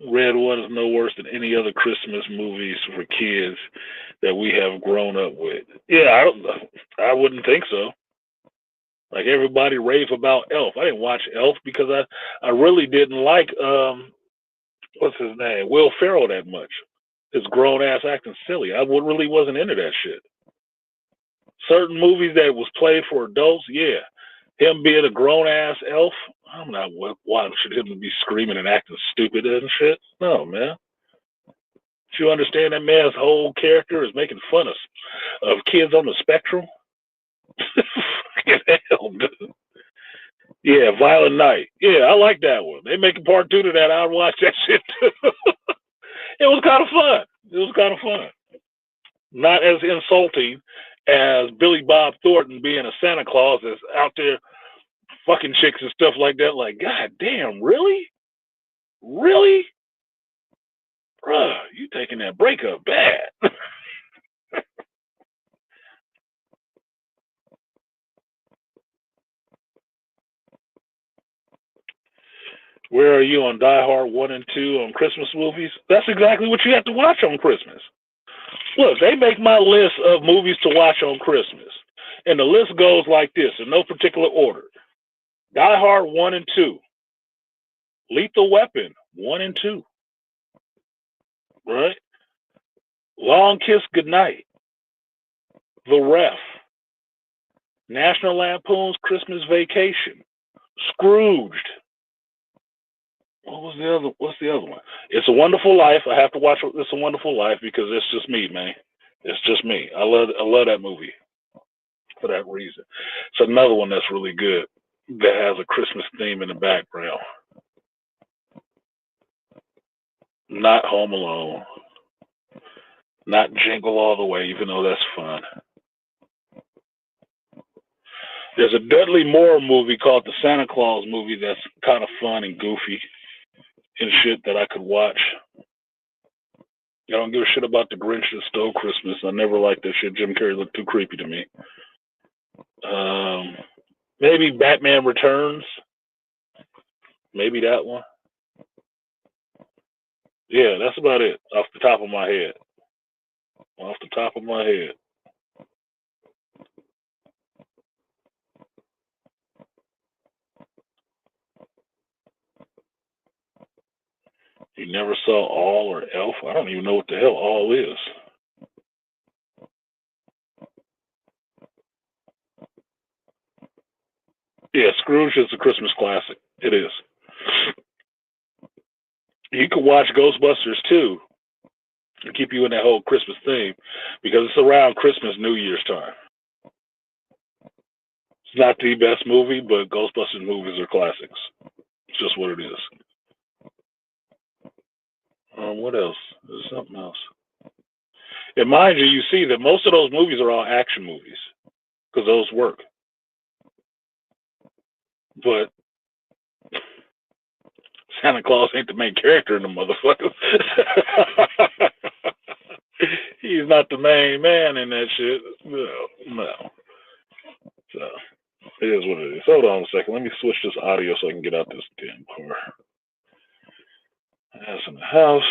Red One is no worse than any other Christmas movies for kids that we have grown up with. Yeah, I wouldn't think so. Like everybody rave about Elf. I didn't watch Elf because I really didn't like what's his name, Will Ferrell, that much. His grown ass acting silly. I really wasn't into that shit. Certain movies that was played for adults, yeah. Him being a grown ass elf, I'm not watching him to be screaming and acting stupid and shit. No, man. Do you understand that man's whole character is making fun of kids on the spectrum? Hell, dude. Yeah, Violent Night. Yeah, I like that one. They making part 2 to that. I'd watch that shit too. It was kind of fun. Not as insulting as Billy Bob Thornton being a Santa Claus that's out there fucking chicks and stuff like that. Like, God damn, really? Really? Bruh, you taking that breakup bad. Where are you on Die Hard 1 and 2 on Christmas movies? That's exactly what you have to watch on Christmas. Look, they make my list of movies to watch on Christmas. And the list goes like this, in no particular order. Die Hard 1 and 2. Lethal Weapon 1 and 2. Right? Long Kiss Goodnight. The Ref. National Lampoon's Christmas Vacation. Scrooged. What's the other one? It's a Wonderful Life. I have to watch It's a Wonderful Life because it's just me, man. It's just me. I love that movie for that reason. It's another one that's really good that has a Christmas theme in the background. Not Home Alone. Not Jingle All the Way, even though that's fun. There's a Dudley Moore movie called the Santa Claus movie that's kind of fun and goofy and shit that I could watch. I don't give a shit about the Grinch that Stole Christmas. I never liked that shit. Jim Carrey looked too creepy to me. Maybe Batman Returns. Maybe that one. Yeah, that's about it. Off the top of my head. Off the top of my head. You never saw All or Elf? I don't even know what the hell All is. Yeah, Scrooge is a Christmas classic. It is. You could watch Ghostbusters too and keep you in that whole Christmas theme because it's around Christmas, New Year's time. It's not the best movie, but Ghostbusters movies are classics. It's just what it is. What else? There's something else. And mind you, you see that most of those movies are all action movies because those work. But Santa Claus ain't the main character in the motherfucker. He's not the main man in that shit. No. So it is what it is. Hold on a second. Let me switch this audio so I can get out this damn car. That's in the house.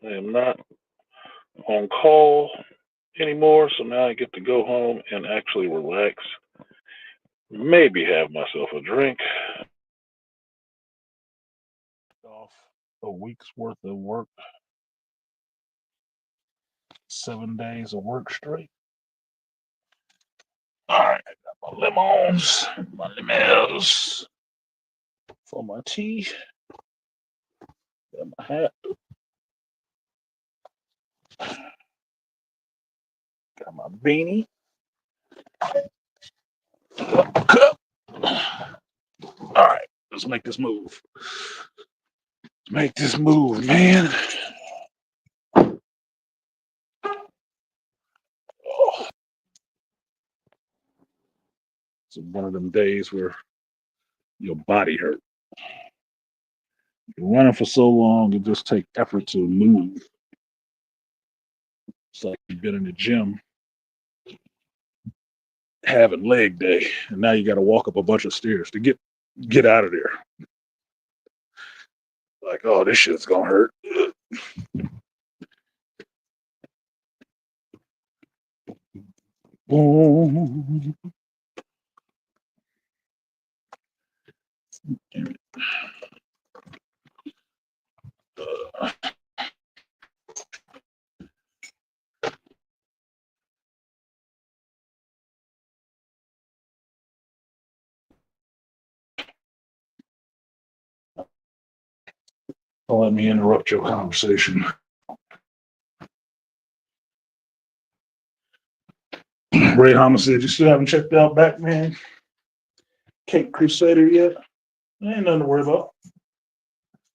I am not on call anymore, so now I get to go home and actually relax. Maybe have myself a drink. Off a week's worth of work. 7 days of work straight. All right, I got my lemons, my lemons for my tea. Got my hat. Got my beanie. Cup. All right, let's make this move. Let's make this move, man. Oh. It's one of them days where your body hurt. You're running for so long, it just takes effort to move. It's like you've been in the gym having leg day, and now you got to walk up a bunch of stairs to get out of there. Like, oh, this shit's gonna hurt. Boom. Don't let me interrupt your conversation. Ray Homicide, you still haven't checked out Batman Cape Crusader yet? Ain't nothing to worry about.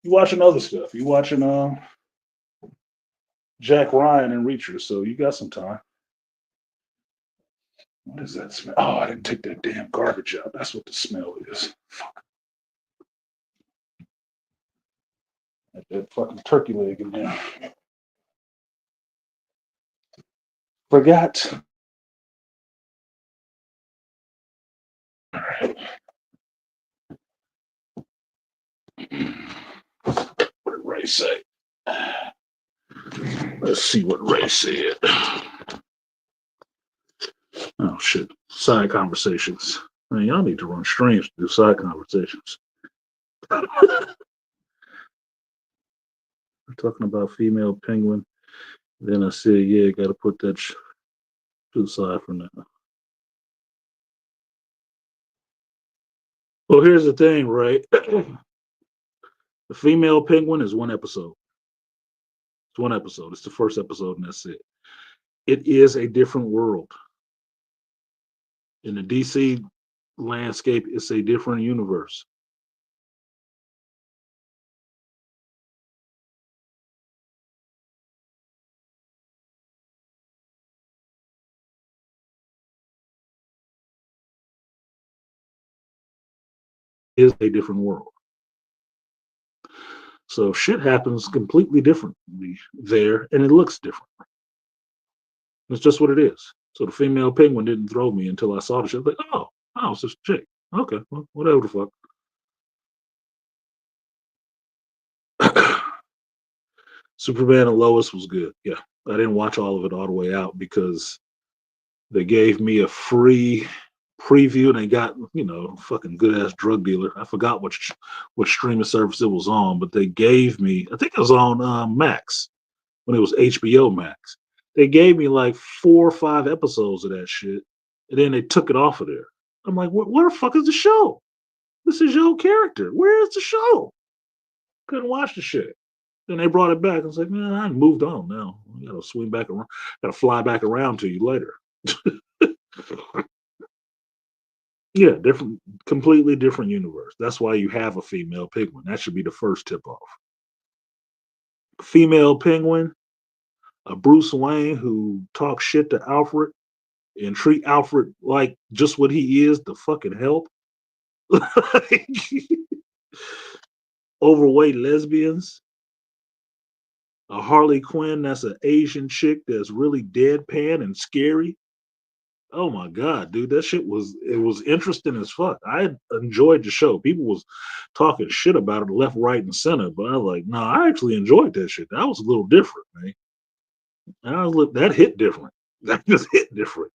You watching other stuff. You watching Jack Ryan and Reacher, so you got some time. What is that smell? Oh, I didn't take that damn garbage out. That's what the smell is. Fuck. That fucking turkey leg in there. Forgot. All right. What did Ray say? Let's see what Ray said. Oh shit. Side conversations. Man, y'all need to run streams to do side conversations. We're talking about female penguin. Then I said, yeah, gotta put that to the side for now. Well, here's the thing, right? The female penguin is one episode. It's one episode. It's the first episode, and that's it. It is a different world. In the DC landscape, it's a different universe. It is a different world. So shit happens completely differently there, and it looks different. It's just what it is. So the female penguin didn't throw me until I saw the shit. Like, oh, it's just a chick. Okay, well, whatever the fuck. Superman and Lois was good. Yeah, I didn't watch all of it all the way out because they gave me a free preview and they got fucking good ass drug dealer. I forgot what streaming service it was on, but they gave me. I think it was on Max when it was HBO Max. They gave me like 4 or 5 episodes of that shit, and then they took it off of there. I'm like, where the fuck is the show? This is your character. Where is the show? Couldn't watch the shit. Then they brought it back. I was like, man, I moved on now. I gotta swing back around. Gotta fly back around to you later. Yeah, different, completely different universe. That's why you have a female penguin. That should be the first tip off. Female penguin, a Bruce Wayne who talks shit to Alfred and treat Alfred like just what he is, the fucking help. Overweight lesbians, a Harley Quinn that's an Asian chick that's really deadpan and scary. Oh my god, dude, that shit was interesting as fuck. I enjoyed the show. People was talking shit about it left, right, and center, but I was like, no, I actually enjoyed that shit. That was a little different, man. That hit different. That just hit different.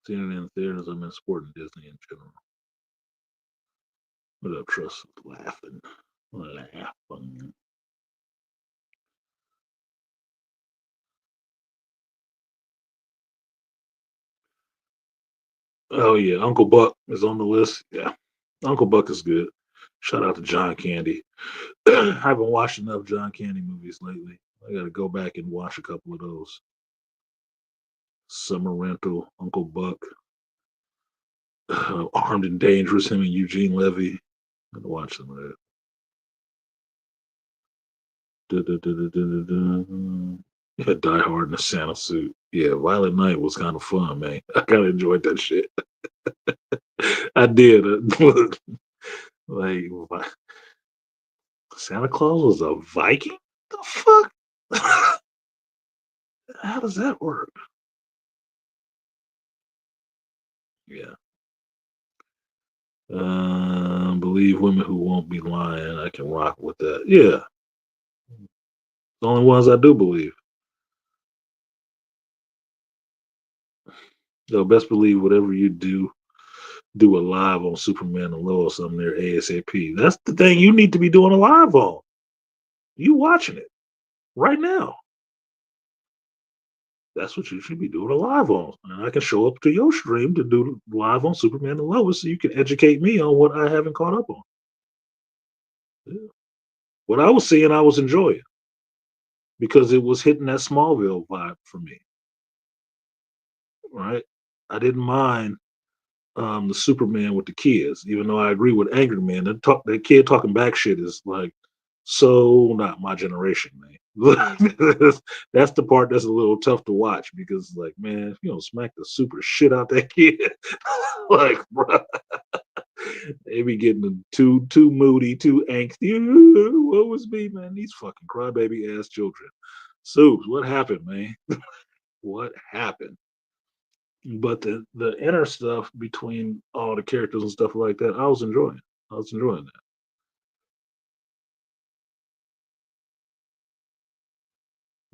Seeing it in theaters, I'm in sport and Disney in general. What up, Trust? Laughing. Laughing. Oh yeah, Uncle Buck is on the list. Yeah. Uncle Buck is good. Shout out to John Candy. I haven't watched enough John Candy movies lately. I got to go back and watch a couple of those. Summer Rental, Uncle Buck, Armed and Dangerous, him and Eugene Levy. I'm gonna watch some of that. Yeah, Die Hard in a Santa suit. Yeah, Violent Night was kind of fun, man. I kind of enjoyed that shit. I did. Like, Santa Claus was a Viking? The fuck? How does that work? Yeah. Believe women who won't be lying. I can rock with that. Yeah. The only ones I do believe. So best believe whatever you do a live on Superman and Lois. I'm there ASAP. That's the thing you need to be doing a live on. You watching it right now. That's what you should be doing a live on. And I can show up to your stream to do live on Superman and Lois so you can educate me on what I haven't caught up on. Yeah. What I was seeing, I was enjoying because it was hitting that Smallville vibe for me. Right? I didn't mind the Superman with the kids, even though I agree with Angry Man. That kid talking back shit is like so not my generation, man. That's the part that's a little tough to watch because, like, man, if you don't smack the super shit out that kid, like, bro, they be getting too moody, too angsty. What was me, man? These fucking crybaby ass children. Soups, what happened, man? What happened? But the inner stuff between all the characters and stuff like that, I was enjoying. I was enjoying that.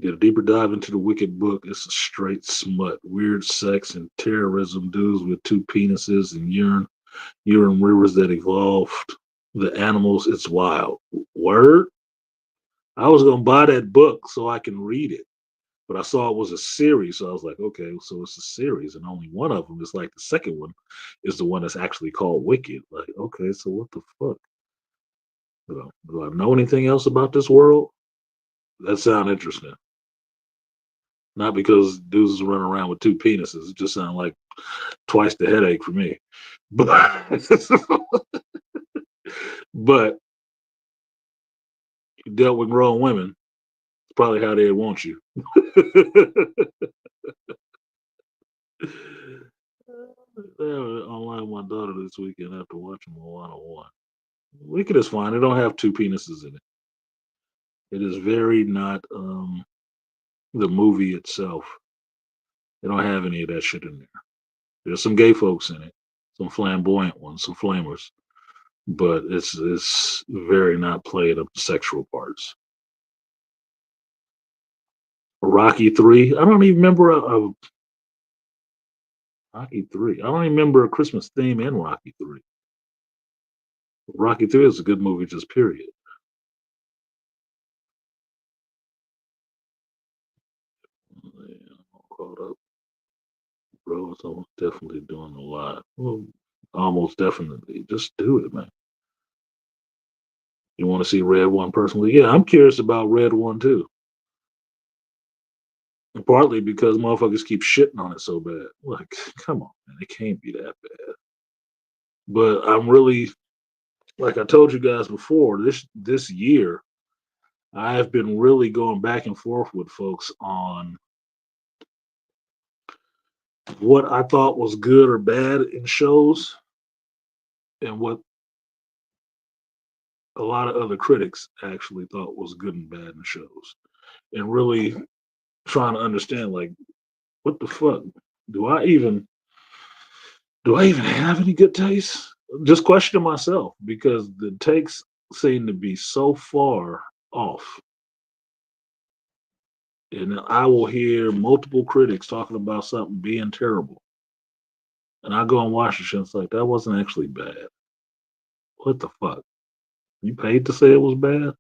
Get a deeper dive into the Wicked book. It's a straight smut, weird sex and terrorism. Dudes with two penises and urine rivers that evolved the animals. It's wild. Word. I was gonna buy that book so I can read it, but I saw it was a series, so I was like, okay, so it's a series, and only one of them is like the second one is the one that's actually called Wicked. Like, okay, so what the fuck? Do I know anything else about this world? That sound interesting. Not because dudes is running around with two penises. It just sounds like twice the headache for me. But but you dealt with grown women. It's probably how they want you. They were online with my daughter this weekend after watching Moana 1. Wicked is fine. They don't have two penises in it. It is very not the movie itself. They don't have any of that shit in there. There's some gay folks in it, some flamboyant ones, some flamers, but it's very not playing up the sexual parts. Rocky 3. I don't even remember a Rocky 3. I don't even remember a Christmas theme in Rocky 3. Rocky 3 is a good movie, just period. Yeah, I'm all caught up, bro. So I'm definitely doing a lot. Well, almost definitely. Just do it, man. You want to see Red One personally? Yeah, I'm curious about Red One too. Partly because motherfuckers keep shitting on it so bad. Like, come on, man, it can't be that bad. But I'm really, like I told you guys before, this year I have been really going back and forth with folks on what I thought was good or bad in shows and what a lot of other critics actually thought was good and bad in shows. And really trying to understand, like, what the fuck? Do I even do I even have any good taste? Just questioning myself because the takes seem to be so far off. And I will hear multiple critics talking about something being terrible. And I go and watch the shit. It's like, that wasn't actually bad. What the fuck? You paid to say it was bad?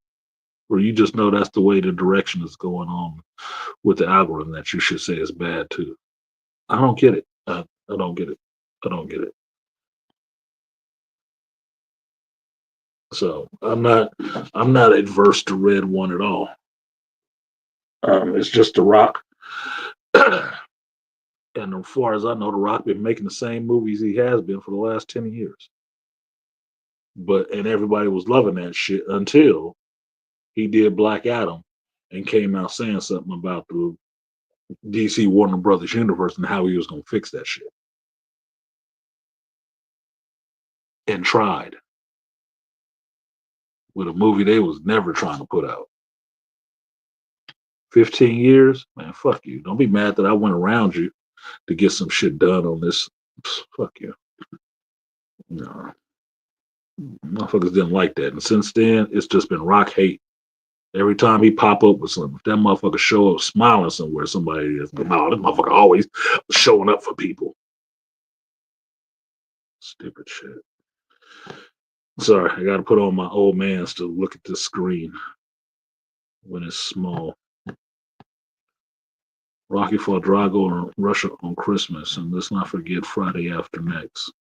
Or you just know that's the way the direction is going on with the algorithm that you should say is bad too? I don't get it. I don't get it. I don't get it. So I'm not adverse to Red One at all. It's just The Rock. And as far as I know, The Rock been making the same movies he has been for the last 10 years. But and everybody was loving that shit until he did Black Adam and came out saying something about the DC Warner Brothers universe and how he was gonna fix that shit. And tried with a movie they was never trying to put out. 15 years? Man, fuck you. Don't be mad that I went around you to get some shit done on this. Fuck you. No. Motherfuckers didn't like that. And since then, it's just been rock hate. Every time he pop up with something, if that motherfucker show up smiling somewhere, somebody is, oh, this motherfucker always showing up for people. Stupid shit. Sorry, I got to put on my old man's to look at this screen when it's small. Rocky fought Drago in Russia on Christmas, and let's not forget Friday After Next.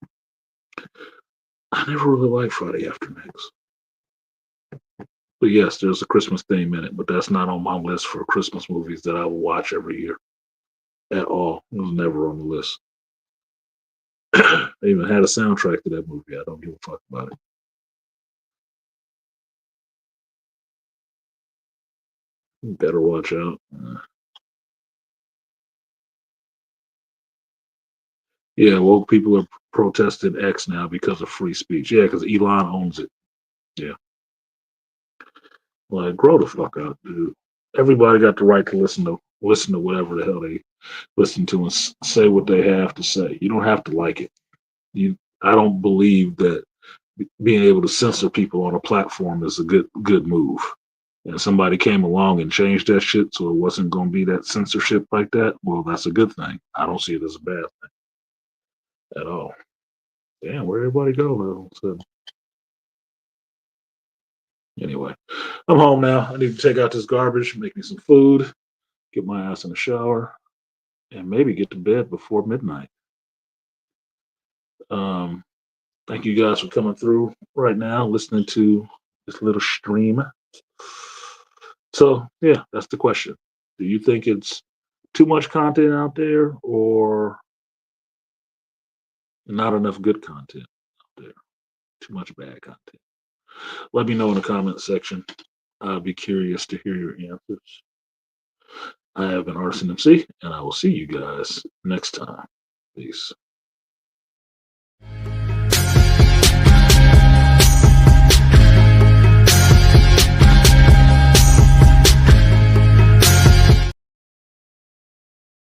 I never really liked Friday After Next. But yes, there's a Christmas theme in it, but that's not on my list for Christmas movies that I will watch every year at all. It was never on the list. They even had a soundtrack to that movie. I don't give a fuck about it. Better watch out. Yeah, woke people are protesting X now because of free speech. Yeah, because Elon owns it. Yeah, like grow the fuck up, dude. Everybody got the right to listen to whatever the hell they listen to and say what they have to say. You don't have to like it. I don't believe that being able to censor people on a platform is a good move. And somebody came along and changed that shit so it wasn't going to be that censorship like that. Well, that's a good thing. I don't see it as a bad thing at all. Damn, where everybody go though? So anyway, I'm home now. I need to take out this garbage, make me some food, get my ass in the shower, and maybe get to bed before midnight. Um, Thank you guys for coming through right now, listening to this little stream. So yeah, that's the question. Do you think it's too much content out there or not enough good content out there? Too much bad content. Let me know in the comment section. I'll be curious to hear your answers. I have been Artisan MC, and I will see you guys next time. Peace.